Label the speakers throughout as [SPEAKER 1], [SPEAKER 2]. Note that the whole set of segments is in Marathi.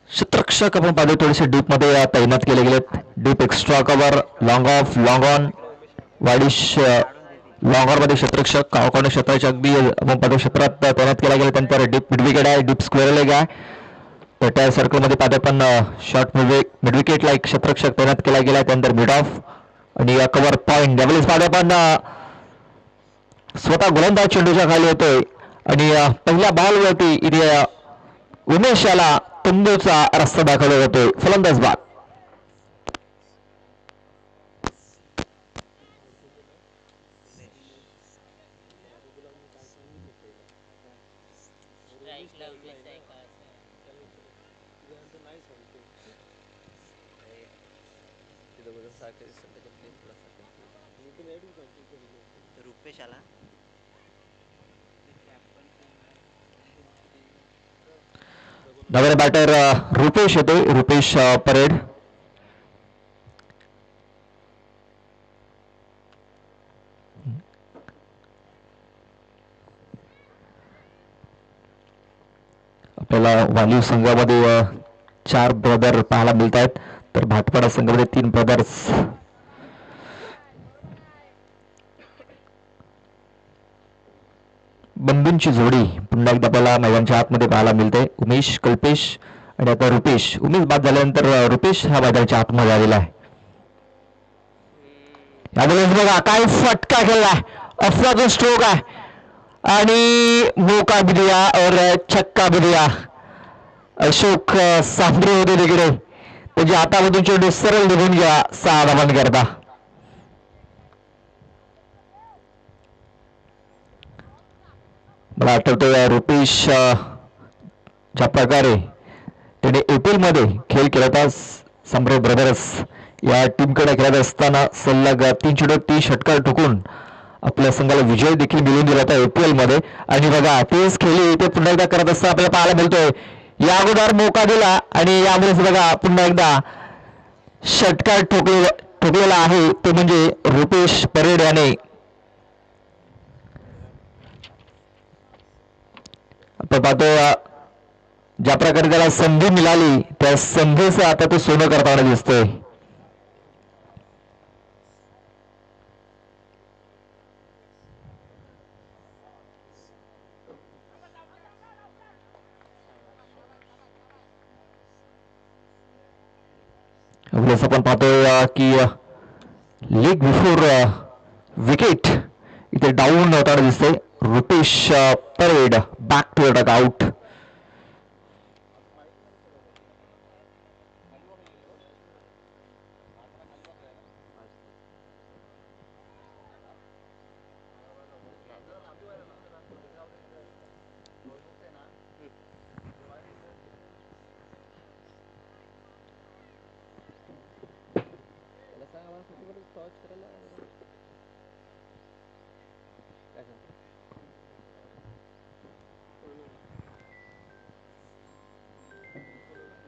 [SPEAKER 1] क्षेत्ररक्षक आपण पाहतो थोडेसे डीप मध्ये तैनात केले गेलेत. Deep extra cover, long off, long on, वाडिश लॉंग ऑन मध्ये क्षेत्ररक्षक कॉर्नर क्षेत्राच्या अगदी आपण पाहतो क्षेत्रात तैनात केला गेला. त्यानंतर डीप मिडविकेट आहे, डीप स्क्वेअर लेग आहे. तर त्या सर्कलमध्ये पाहतो पण शॉर्ट मिडविकेटला एक क्षेत्ररक्षक तैनात केला गेला. त्यानंतर मिड ऑफ आणि कव्हर पॉईंट त्यावेळेस पाहतो पण स्वतः गोलंदाज चेंडूच्या खाली येतोय आणि पहिल्या बॉलवरती इथे उमेश याला तंबूचा रस्ता दाखवला जातोय. फलंदाज बाद. नवीन बॅटर रुपेश येतोय. रुपेश परेड. आपल्याला वालीव संघामध्ये 4 ब्रदर पाहायला मिळत आहेत, तर भाटपाडा संघामध्ये 3 ब्रदर्स. बंधूंची जोडी पुन्हा एकदा आपल्याला मैदानाच्या आतमध्ये पाहायला मिळते. उमेश, कल्पेश आणि आता रुपेश. उमेश बाद झाल्यानंतर रुपेश हा मैदानाच्या आतमध्ये आलेला आहे. यावेळेस बघा काय फटका केलाय, अफलातून स्ट्रोक आहे आणि मोका भी दिया और छक्का भी दिया. अशोक सांबरे होते तिकडे, त्याच्या हातामधून चेंडू सरळ निघून घ्या 6 धावांनी करता. मला आठवतंय रुपेश ज्या प्रकारे त्याने एप्रिल मध्ये खेळ केला होता सांबरे ब्रदर्स या टीमकडे खेळत असताना सलग 3 चेंडू 30 षटकार ठोकून आपल्या संघाला विजय देखील मिळवून दिला होता एप्रिल मध्ये. आणि बघा तेच खेळी ते पुन्हा एकदा करत असताना आपल्याला पाहायला मिळतोय. या अगोदर मोका दिला आणि यामुळेच बघा पुन्हा एकदा षटकार ठोकलेला आहे, ते म्हणजे रुपेश परेड याने. आपण पाहतो ज्या प्रकारे त्याला संधी मिळाली त्या संधीचं आता तो सोनं करताना दिसतोय. आपण पाहतोय की लीग बिफोर विकेट इथे डाऊन होताना दिसते. रुपेश परेड back to duck out.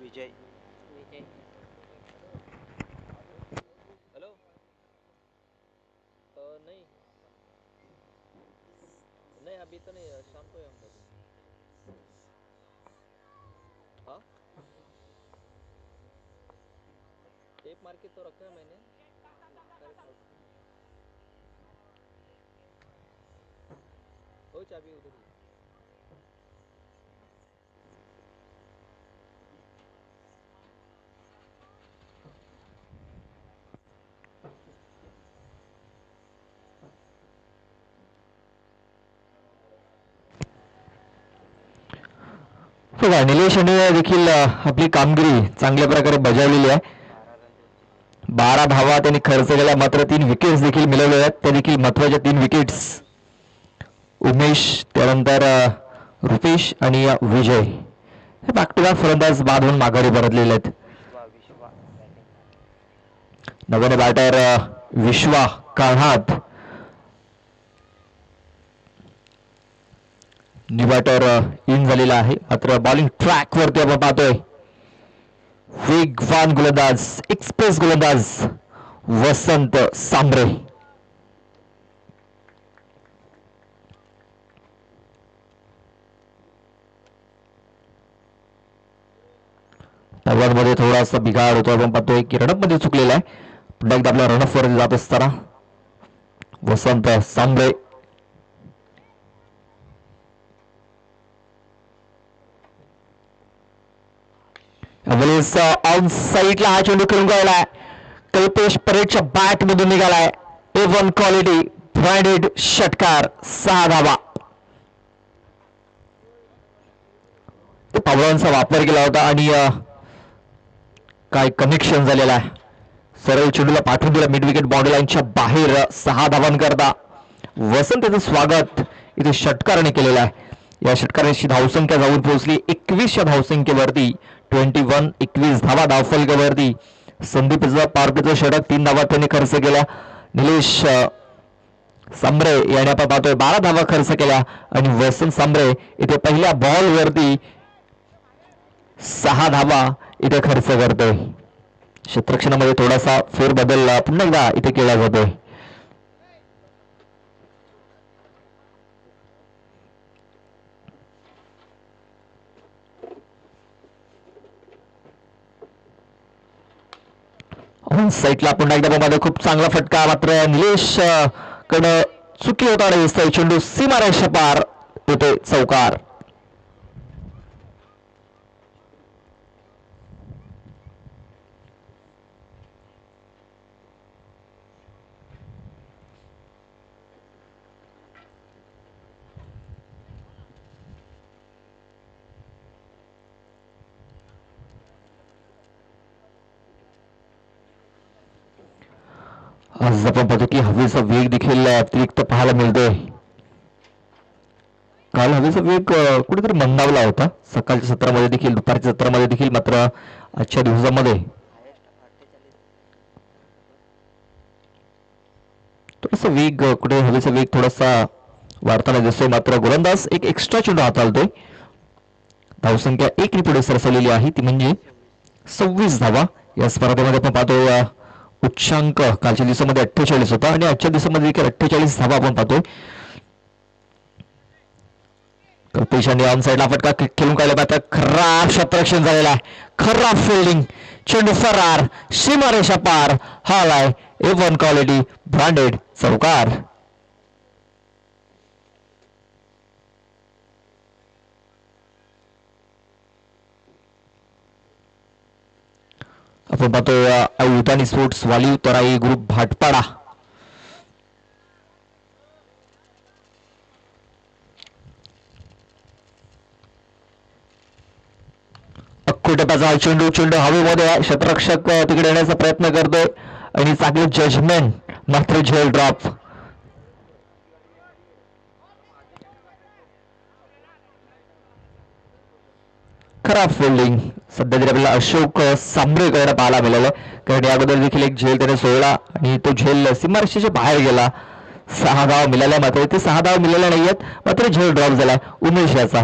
[SPEAKER 2] Vijay
[SPEAKER 3] hello नहीं नहीं अभी तो नहीं, शाम को ही हम लोग. हाँ टेप मार के तो रखा है मैंने. वो चाबी उधर ही.
[SPEAKER 1] निलेश यांनी देखील आपली कामगिरी चांगल्या प्रकारे बजावलेली आहे. 12 धावा त्यांनी खर्च केल्या, मात्र 3 विकेट्स देखील मिळवल्या आहेत. त्या देखील महत्वाच्या 3 विकेट्स. उमेश, त्यानंतर रुपेश आणि विजय हे बॅक टू बॅक फलंदाज बाद होऊन माघारी परतलेले आहेत. नवीन बॅटर विश्वा कान्हात. न्यू बॅटर इन झालेला आहे, मात्र बॉलिंग ट्रॅक वरती आपण पाहतोय वेगवान गोलंदाज, एक्सप्रेस गोलंदाज वसंत सांबरे. धावांमध्ये थोडासा बिघाड होतो. आपण पाहतोय की रनअप मध्ये चुकलेला आहे. पुन्हा एकदा आपल्या रनअप वर जात असताना वसंत सांबळे ऑन साईडला हा चेंडू खेळून गेलाय. कल्पेश परेडच्या बॅट मधून निघालाय. A1 क्वालिटी ब्रँडेड षटकार 6 धावा. पावलांचा वापर केला होता आणि काय कनेक्शन झालेला आहे. सरळ चेंडूला पाठवून दिला मिड विकेट बाउंड्री लाईनच्या बाहेर 6 धावांकरता. वसंत याचं स्वागत इथे षटकाराने केलेलं आहे. या षटकाराची धावसंख्या जाऊन पोहोचली 21 धावसंख्येवरती. 21 धावा धावफलकावरती. संदीपचं पारपीचं षटक 3 धावा त्याने खर्च केल्या. निलेश सांबरे याने आपण पाहतोय 12 धावा खर्च केल्या आणि वसंत सांबरे इथे पहिल्या बॉल वरती 6 धावा इथे खर्च करतोय. क्षेत्ररक्षणामध्ये थोडासा फेरबदल पुन्हा एकदा इथे केला जातोय. साईडला पुन्हा एकदा मध्ये खूप चांगला फटका. मात्र निलेश कडे चुकी होताना दिसतोय. चेंडू सीमारेषा पार होते. चौकार. आज आपण पाहतो की हवेचा वेग देखील अतिरिक्त पाहायला मिळतोय. काल हवेचा वेग कुठेतरी मंदावला होता सकाळच्या सत्रामध्ये देखील, दुपारच्या सत्रामध्ये देखील. मात्र आजच्या दिवसामध्ये थोडासा वेग कुठे हवेचा वेग थोडासा वाढताना दिसतोय. मात्र गोलंदाज एक एक्स्ट्रा चेंडू हाताळतोय. धावसंख्या 1 ने पुढे सरसवलेली आहे, ती म्हणजे 26 धावा. या स्पर्धेमध्ये आपण पाहतोय उच्चांक कालच्या दिवसामध्ये 48 होता आणि आजच्या दिवसामध्ये देखील 48 धावा आपण पाहतोय. कल्पेशाने ऑन साईडला फटका खेळून काढला. मात्र खराब क्षेत्ररक्षण झालेला आहे. खराब फिल्डिंग. चेंडू फरार. सीमारेषा पार. हा लाय A1 क्वालिटी ब्रँडेड चौकार. आपण पाहतोय आयुधानी स्पोर्ट्स वालीव तराई ग्रुप भाटपाडा अक्कोटप्याचा चेंडू हवेमध्ये क्षेत्ररक्षक तिकडे येण्याचा प्रयत्न करतोय आणि चांगले जजमेंट मात्र झेल ड्रॉप. खराब फिल्डिंग. सध्या तरी आपल्याला अशोक सांबरेकडे पाहायला मिळालं, कारण या अगोदर देखील एक झेल त्याने सोडला आणि तो झेल सीमारेषेच्या बाहेर गेला. 6 धाव मिळाल्या. मात्र इथे 6 धाव मिळाल्या नाहीयेत. मात्र झेल ड्रॉप झालाय उमेश याचा.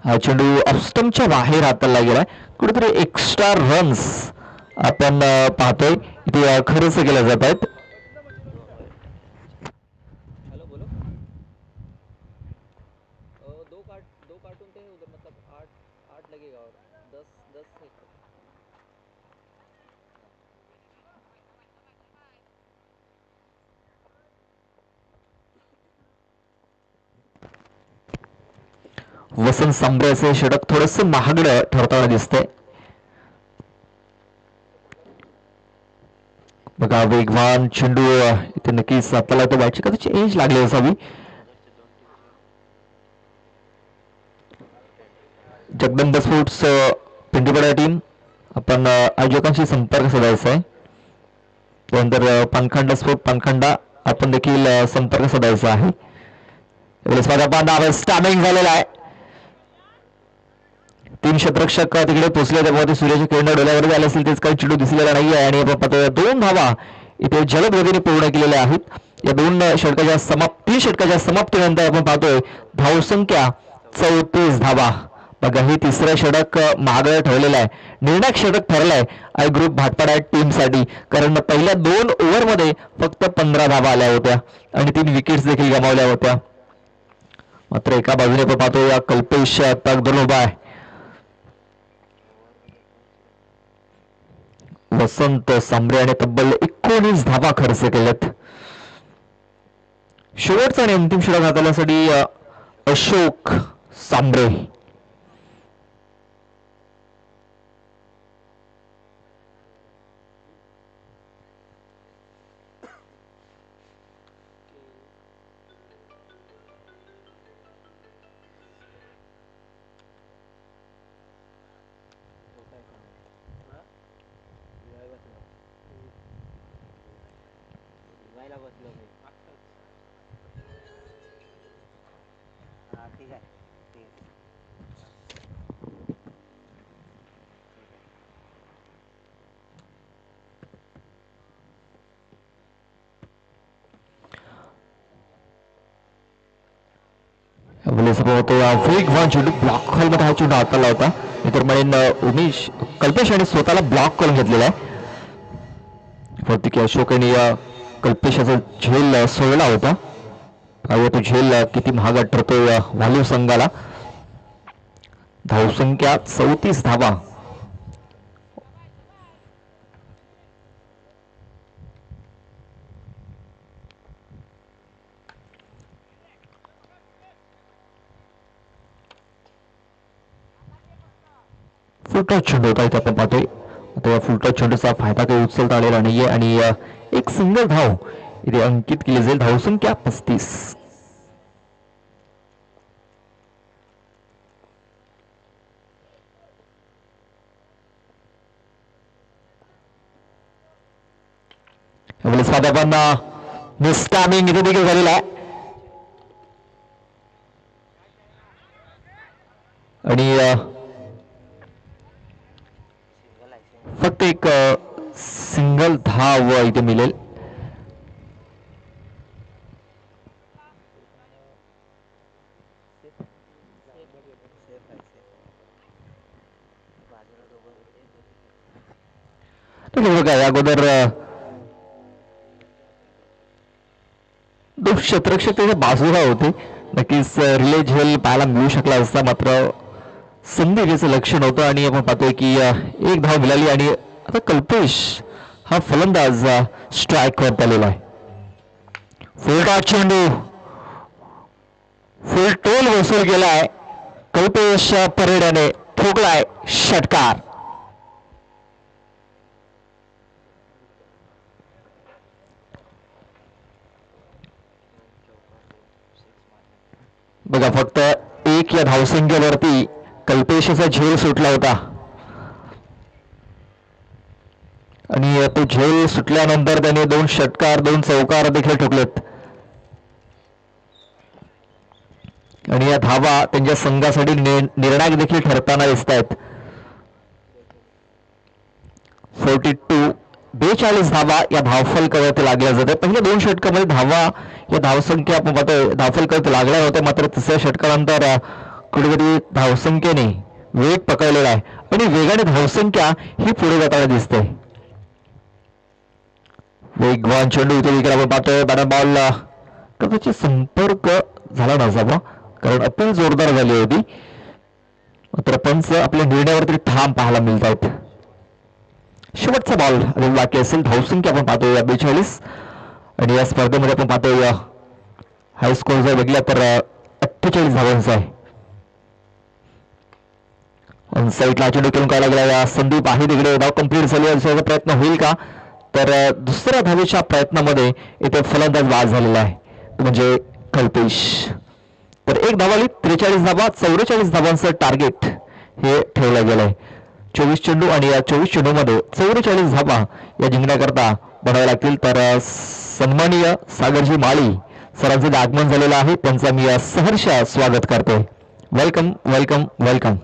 [SPEAKER 1] हा चेंडू ऑफस्टमच्या बाहेर हाताला गेलाय. कुठेतरी एक्स्ट्रा रन्स आपण पाहतोय इथे खर्च केल्या जात आहेत.
[SPEAKER 3] हेलो बोलो. दो कार्टून थे उधर, मतलब 8 लगेगा और 10 है.
[SPEAKER 1] वसंत सांबरेचे षटक थोडस महागडं ठरताना दिसतंय. बघा वेगवान चेंडू इथे नक्कीच आपल्याला तो बॅटची कदाचित एज लागली असावी. जगदंब स्पोर्ट्स पिंडीपडा टीम आपण आयोजकांशी संपर्क साधायचा आहे. त्यानंतर पानखंडा स्पोर्ट पानखंडा आपण देखील संपर्क साधायचा आहे. स्टॅमिंग झालेला आहे. 3 क्षेत्ररक्षक तिकडे पोहोचले, त्यामुळे सूर्याच्या किरण डोळ्यावर झाले असेल तेच काही चेंडू दिसलेला नाही आहे. आणि आपण पाहतोय 2 धावा इथे जलद गतीने पूर्ण केलेल्या आहेत. या तीन षटकाच्या समाप्तीनंतर आपण पाहतोय धावसंख्या 34 धावा. बघा हे तिसरं षटक मागे ठेवलेलं आहे, निर्णायक षटक ठरलंय आय ग्रुप भाटपाडा टीमसाठी, कारण पहिल्या 2 ओव्हरमध्ये फक्त 15 धावा आल्या होत्या आणि 3 विकेट्स देखील गमावल्या होत्या. मात्र एका बाजूने आपण पाहतो या कल्पेश तग धरून उभा आहे. वसंत सांबरे याने तब्बल 19 धावा खर्च केल्यात. शेवटचा आणि अंतिम षटक हाताळण्यासाठी अशोक सांबरे.
[SPEAKER 3] जेवायला बसलो मी. हा ठीक आहे, ठीक आहे.
[SPEAKER 1] वेगवान चेंडू ब्लॉक हॉलमध्ये हा चेंडू हाताळला होता. इतर म्हणेन उमेश कल्पेश यांनी स्वतःला ब्लॉक करून घेतलेला आहे. फक्त की अशोक यांनी कल्पेशाचा झेल सोडला होता. तो झेल किती महागात ठरतोय व्हॅल्यू संघाला. धावसंख्या 34 धावा. फुलटॉस चेंडू होता इथे आपण पाहतोय. आता या फुलटॉस चेंडूचा फायदा काही उचलता आलेला नाहीये आणि एक सिंगल धाव इथे अंकित केली जाईल. धावसंख्या 35. साधारण मिसटायमिंग इथे देखील झालेला आहे आणि फक्त एक सिंगल धाव इथे मिळेल. बघा या अगोदर दोन क्षेत्ररक्षक त्याच्या बाजूला होते. नक्कीच रिले झेल पाहायला मिळू शकला असता, मात्र संधी घ्यायचं लक्ष नव्हतं आणि आपण पाहतोय की एक धाव मिळाली आणि आता कल्पेश हा फलंदाज स्ट्राईक वर आलेला आहे. फुलटॉस चेंडू फुल टोल वसूल केलाय. कल्पेश परेडाने ठोकलाय षटकार. बघा फक्त एक या धावसंख्येवरती कल्पेशचा झेल सुटला होता आणि तो झेल सुटल्यानंतर त्याने 2 षटकार 2 चौकार देखील ठोकलेत आणि या धावा त्यांच्या संघासाठी निर्णायक देखील ठरताना दिसत आहेत. 42 धावा या धावफलकावरती लागल्या जाते. पहिल्या 2 षटकामध्ये धावा या धावसंख्या आपण पाहतोय धावफलकावरती लागल्या होत्या, मात्र तिसऱ्या षटकानंतर कुठेतरी धावसंख्येने वेग पकडलेला आहे आणि वेगाने धावसंख्या ही पुढे जाताना दिसते. वेगवान चेंडू इथे देखील आपण पाहतोय. बॅटन बॉल कदाचित संपर्क झाला नसावा कारण अपील जोरदार झाली होती, मात्र पंच आपल्या निर्णयावरती ठाम पाहायला मिळत आहेत. शेवटचा बॉल अजून बाकी असेल. धावसंख्या आपण पाहतोय 42 आणि या स्पर्धेमध्ये आपण पाहतोय हाय स्कोर जर बघितला तर 48 धावांचा आहे. ऑन साईडला चेंडू खेळून काढला गेला. संदीप आहे तिकडे धाव कंप्लीट झाली असा प्रयत्न होईल का, तर दुसऱ्या धावेच्या प्रयत्नामध्ये इथे फलंदाज बाद झालेला आहे, म्हणजे कल्पेश. तर एक धाव आली. 43 धावा 44 धावांचं टार्गेट हे ठेवलं गेलंय. 24 चेंडू आणि या 24 चेंडूमध्ये 44 धावा या जिंकण्याकरता बनाव्या लागतील. तर सन्माननीय सागरजी माळी सरांचं आगमन झालेलं आहे, त्यांचा मी सहर्ष स्वागत करते. Welcome welcome welcome.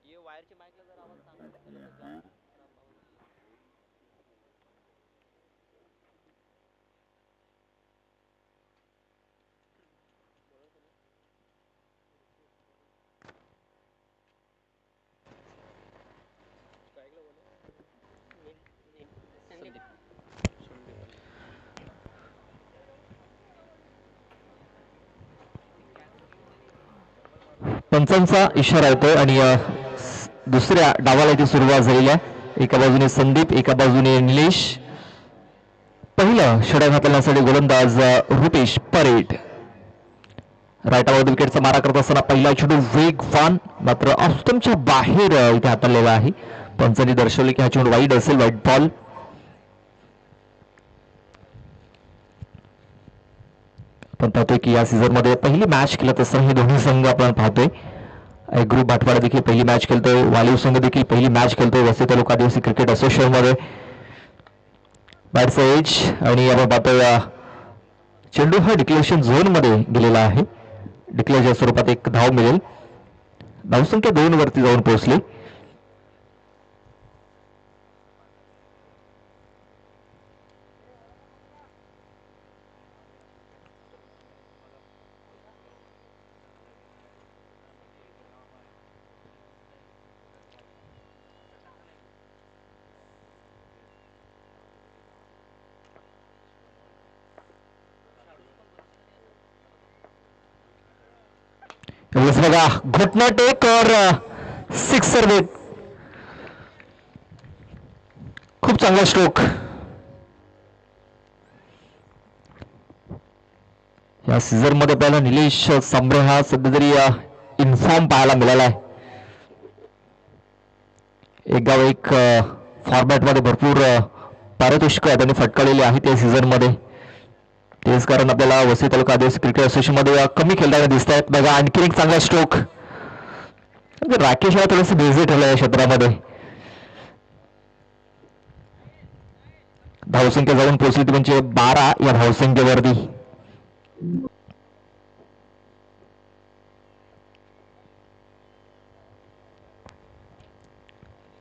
[SPEAKER 3] ये वायरच्या माईकला जर आवाज चांगला त्याला तर जास्त खराब आवाज येईल. बरोबर तुम्ही काय ऐकलं बोला संदीप.
[SPEAKER 1] पंचांचा इशारा येतोय आणि दुसऱ्या डावाला इथे सुरुवात झालेली आहे. एका बाजूने संदीप, एका बाजूने निलेश. पहिलं षटक हाताळण्यासाठी गोलंदाज रुपेश परेड. राईटावर विकेटचा मारा करत असताना पहिला चेंडू वेगवान मात्र ऑस्टमच्या बाहेर इथे हाताळलेला आहे. पंचांनी दर्शवले की हा चेंडू वाईड असेल, वाईट बॉल. आपण पाहतोय की या सीझन मध्ये पहिली मॅच खेळत असताना हे दोन्ही संघ आपण पाहतोय. ग्रुप भाटवाडा देखील पहिली मॅच खेळतोय, वालीव संघ देखील पहिली मॅच खेळतोय वसई तालुका आदिवासी क्रिकेट असोसिएशन मध्ये. बॅटचा एज आणि आपण पाहतोय चेंडू हा डिक्लेरेशन झोन मध्ये गेलेला आहे. डिक्लेअरच्या स्वरूपात एक धाव मिळेल. धावसंख्या 2 वरती जाऊन पोहोचली. बघा घुटना टेक और सिक्सर विथ. खूप चांगला स्ट्रोक. या सीझन मध्ये आपल्याला निलेश सांबरे हा सध्या तरी इन्फॉर्म पाहायला मिळाला आहे. एक फॉर्मॅट मध्ये भरपूर पारितोषिक त्यांनी फटकावलेली आहेत या सीझन मध्ये. तेच कारण आपल्याला वसई तालुका आदिवासी क्रिकेट असोसिएशन मध्ये कमी खेळताना दिसत आहेत. बघा आणखी एक चांगला स्ट्रोक. राकेश हा थोडंसं बिझी ठरलं या क्षेत्रामध्ये. धावसंख्या जाऊन पोहोचली ती म्हणजे 12 या धावसंख्येवरती.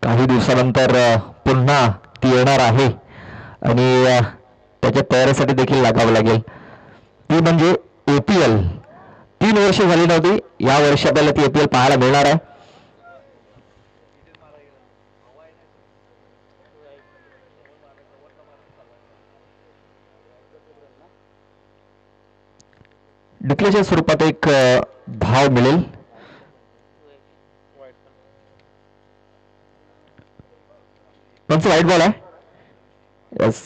[SPEAKER 1] काही दिवसानंतर पुन्हा ती येणार आहे आणि त्याच्या तयारीसाठी देखील लागावं लागेल. ती म्हणजे एपीएल. 3 वर्ष झाली नव्हती, या वर्षी आपल्याला ती एपीएल पाहायला मिळणार आहे. डिक्लेच्या स्वरूपात एक धाव मिळेल. पंच वाईट बॉल आहे. यस,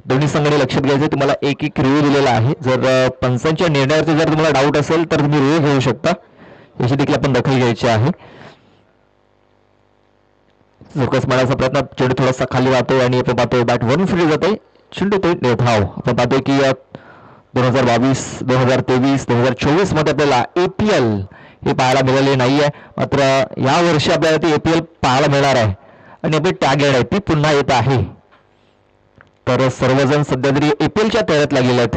[SPEAKER 1] दोन्ही संघाने लक्षात घ्यायचं. तुम्हाला एक रिव्ह्यू दिलेला आहे. जर पंचांच्या निर्णयावरती जर तुम्हाला डाऊट असेल तर तुम्ही रिव्ह्यू घेऊ शकता. याची देखील आपण दखल घ्यायची आहे. झोकस मारण्याचा प्रयत्न, चेंडू थोडासा खाली जातोय आणि आपण पाहतोय बॅट वरून फिरली जाते. चेंडू तो धाव. आपण पाहतोय की 2022, 2023, 2024 मध्ये आपल्याला एपीएल हे पाहायला मिळाले नाहीये. मात्र या वर्षी आपल्याला ती एपीएल पाहायला मिळणार आहे आणि आपली टॅगेड आहे ती पुन्हा येत आहे. तर सर्वजण सध्या तरी एपीएलच्या तयारीत लागलेले आहेत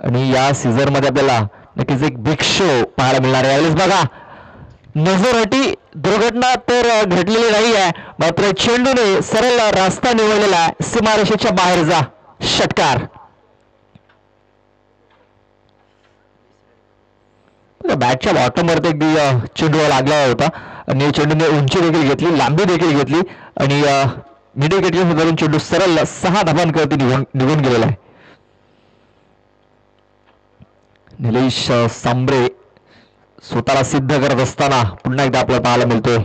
[SPEAKER 1] आणि या सीझन मध्ये आपल्याला नक्कीच एक बिग शो पाहायला मिळणार आहे. बघा नजरअटी दुर्घटना तर घडलेली नाही आहे, मात्र चेंडूने सरळ रास्ता निवडलेला आहे, सीमारेषेच्या बाहेर जा. षटकार. बॅटच्या बॉटम वरती अगदी चेंडू लागला होता आणि चेंडूने उंची देखील घेतली, लांबी देखील घेतली आणि मिड विकेटच्या धरून चेंडू सरळ 6 धावांकरती निघून गेलेला आहे. निलेश सांबरे स्वतःला सिद्ध करत असताना पुन्हा एकदा आपल्याला पाहायला मिळतोय.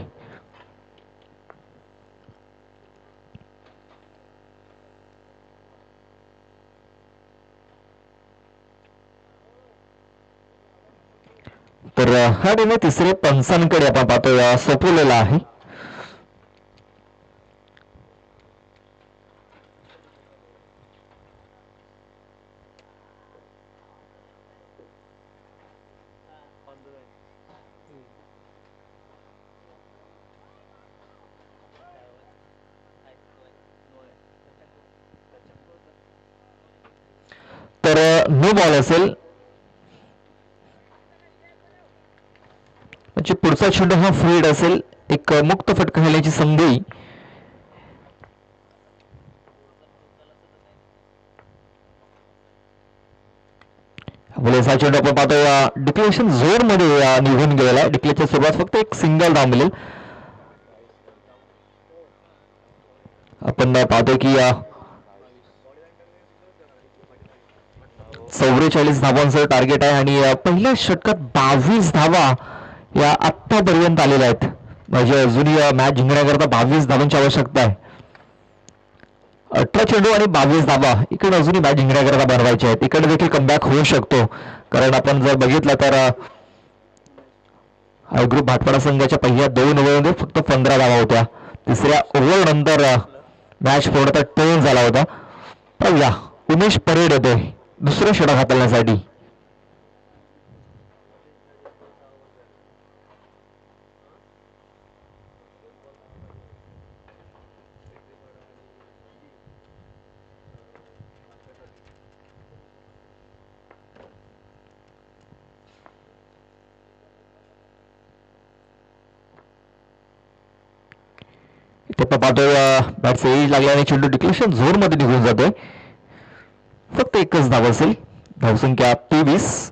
[SPEAKER 1] तर हा टीम तिसरे पंचांकडे आपण पाहतोय सोपवलेला आहे. तर नो बॉल असेल म्हणजे पुढचा चेंडू हा फ्रीड असेल, एक मुक्त फटका खेळण्याची संधी. चेंडू आपण पाहतो डिक्लेरेशन झोन मध्ये निघून गेलेला आहे. डिक्लेरच्या सुरुवात फक्त एक सिंगल धाव मिळेल. आपण पाहतोय की 44 धावांचं टार्गेट आहे आणि पहिल्या षटकात 22 धावा या आतापर्यंत आलेल्या आहेत. म्हणजे अजूनही मॅच जिंकण्याकरता 22 धावांची आवश्यकता आहे. 18 चेंडू आणि 22 धावा इकडे अजूनही मॅच जिंकण्याकरता बनवायचे आहेत. इकडे देखील कमबॅक होऊ शकतो, कारण आपण जर बघितलं तर ग्रुप भाटपाडा संघाच्या पहिल्या 2 ओव्हरमध्ये फक्त 15 धावा होत्या. तिसऱ्या ओव्हर नंतर मॅच पूर्णतः टर्न झाला होता. पाहूया उमेश परेड येतोय दुसरं षटक हाताळण्यासाठी. इथे पाहतोय बॅटचा एज लागल्याने चेंडू डिक्लेरेशन झोन मध्ये निघून जातोय. फक्त एकच धाव असेल. धावसंख्या 23.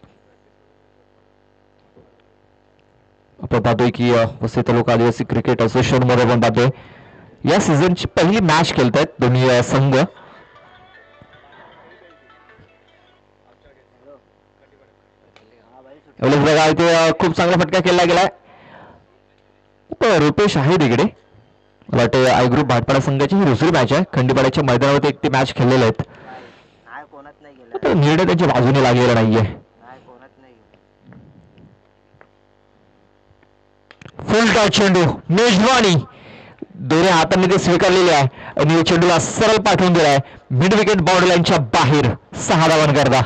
[SPEAKER 1] आपण पाहतोय की वसई तालुका आदिवासी क्रिकेट असोसिएशन मध्ये आपण पाहतोय या सीझनची पहिली मॅच खेळतायत दोन्ही संघ. बघा इथे खूप चांगला फटका केला गेलाय. रुपेश आहे तिकडे. मला वाटतं आय ग्रुप भाटपाडा संघाची ही दुसरी मॅच आहे. खंडीपाड्याच्या मैदानावरती एक ते मॅच खेळलेले आहेत. निर्णय त्यांच्या बाजूने लागलेला नाहीये. फुल टॉच चेंडू मेजवानी दोन्ही हातांनी ते स्वीकारलेले आहे आणि चेंडूला सरळ पाठवून दिलाय मिड विकेट बाउंड्री लाईनच्या बाहेर 6 धावांकरता.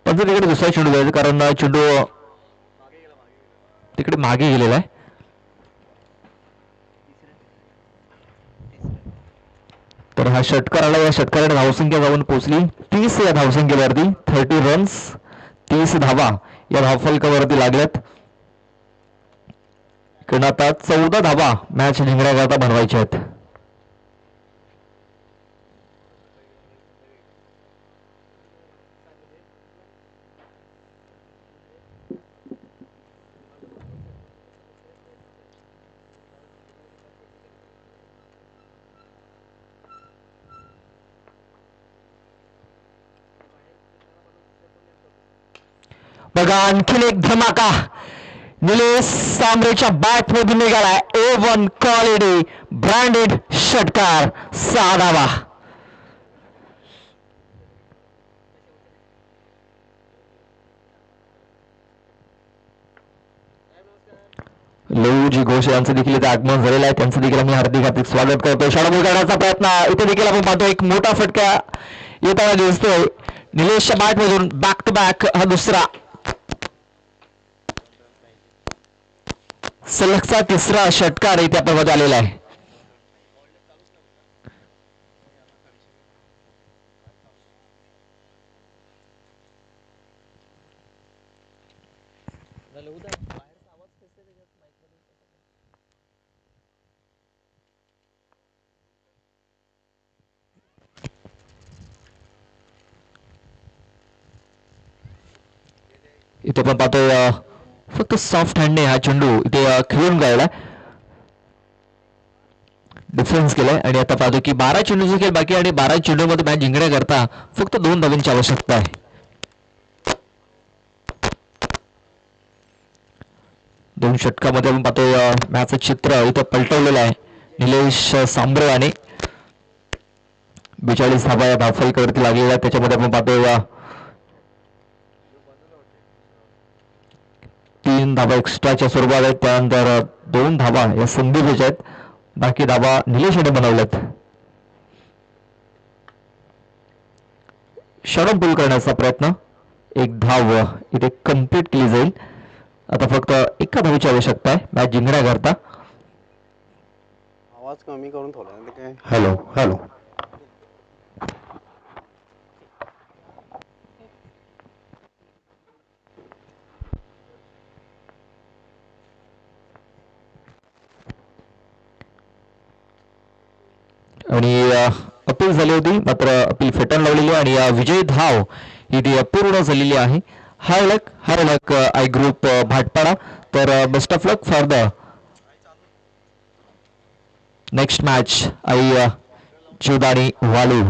[SPEAKER 1] पण तिकडे दुसरा चेंडू द्यायचा, कारण चेंडू तिकडे मागे गेलेला आहे. तर हा षटकार आला. या षटकाराने धावसंख्या जाऊन पोहोचली 30 या धावसंख्येवरती. 30 रन्स 30 धावा या धावफलकावरती लागल्यात. कारण आता 14 धावा मॅच जिंकण्याकरता बनवायच्या आहेत. बघा आणखीन एक धमाका निलेश सांबरेच्या बॅट मधून निघालाय. A1 क्वालिटी ब्रँडेड षटकार 6 धावा. लवजी घोष यांचं देखील इथे आगमन झालेलं आहे. त्यांचं देखील आम्ही हार्दिक स्वागत करतोय. शाळामूल करण्याचा प्रयत्न इथे देखील आपण पाहतो. एक मोठा फटका येताना दिसतोय निलेशच्या बॅट मधून. बॅक टू बॅक हा दुसरा सलगचा तिसरा षटकार इथे आपण आलेला आहे.
[SPEAKER 3] नाही उद्या बाहेरचा आवाज कसं आहे त्याच्यात माईक मध्ये कसा काय?
[SPEAKER 1] इथे पण पाहतोय फक्त सॉफ्ट हँडने हा चेंडू इथे खेळून गायला डिफरन्स केलाय आणि आता पाहतो की 12 चेंडूचे खेळ बाकी आणि 12 चेंडूमध्ये मॅच जिंकण्याकरता फक्त 2 धावांची आवश्यकता आहे. 2 षटकामध्ये आपण पाहतोय मॅचचं चित्र इथं पलटवलेलं आहे. निलेश सांब्रे आणि 42 धावा या धावफलकावरती लागलेल्या त्याच्यामध्ये आपण पाहतोय 3 धावा एक्स्ट्राच्या स्वरूपात आहेत. त्यानंतर 2 धावा या संदीपच्या आहेत. बाकी धावा निलेश याने बनवल्यात. शॉर्ट पूल करण्याचा प्रयत्न, एक धाव इथे कम्प्लीट केली जाईल. आता फक्त एका धावेची आवश्यकता आहे मॅच जिंकण्याकरता.
[SPEAKER 2] आवाज कमी करून ठेवला काय.
[SPEAKER 1] हॅलो हॅलो आणि अपील झाली होती मात्र अपील फेटाळून लावलेली आहे आणि विजयी धाव ही ती पूर्ण झालेली आहे. हार लक आय ग्रुप भाटपाडा. तर best of luck for the next match Aai Jivdani वालू.